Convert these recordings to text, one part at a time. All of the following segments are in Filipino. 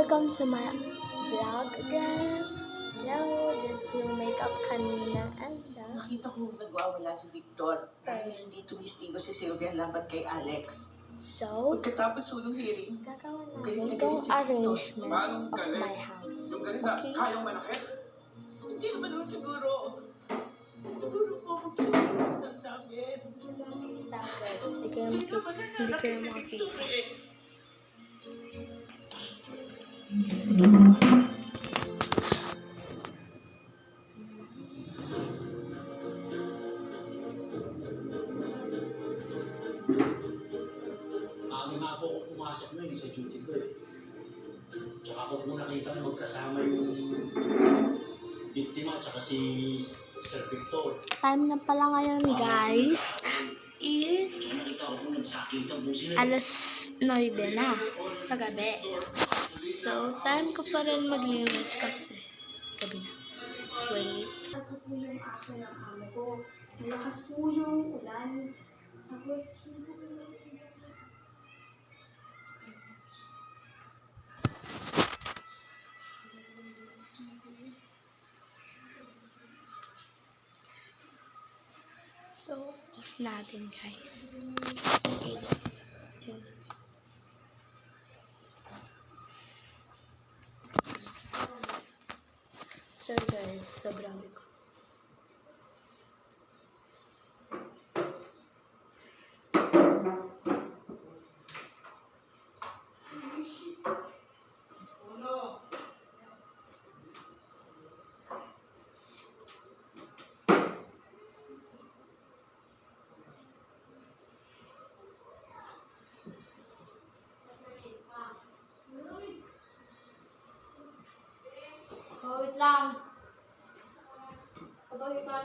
Welcome to my vlog again. So, this yung makeup kanina and Nakita ko nagwawala si Victor dahil hindi tumistigo si Sylvia laban kay Alex. so, Pagkatapos ng hearing, gagawin galing namin na itong galing si Victor. arrangement of my house. Okay? Kayang manakit? Hindi naman ako siguro. Siguro po magsusunod namin. Guys, hindi kayo makikita. Bago nga po ako pumasok na sa duty ko eh. Tsaka ko po nakita na magkasama yung biktima tsaka si Sir Victor. Time na pala ngayon, guys, is Nakita ko po nagsakitan po sila. alas 9 na sa gabi. So, time ko pa rin maglinis kasi gabi na. Wait. Ako po yung aso ng amo ko. Malakas po yung ulan. Tapos, hindi ko So, off natin, guys. Okay, guys. So, guys, sobrang ko. Oh, wait lang. Kapag ikaw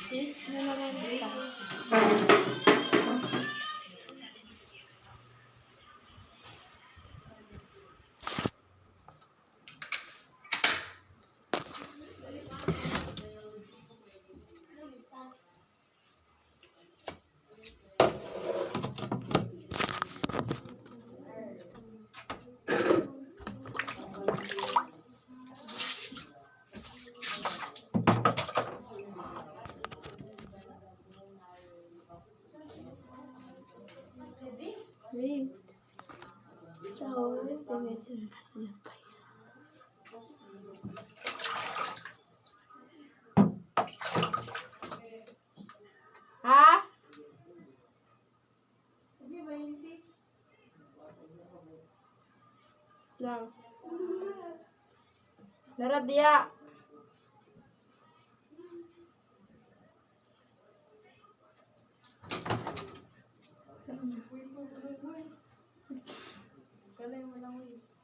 This na naman, guys. Wait. So, linisin natin yung face. Ha? Lang. Lara dia. Kalay mo lang, wait.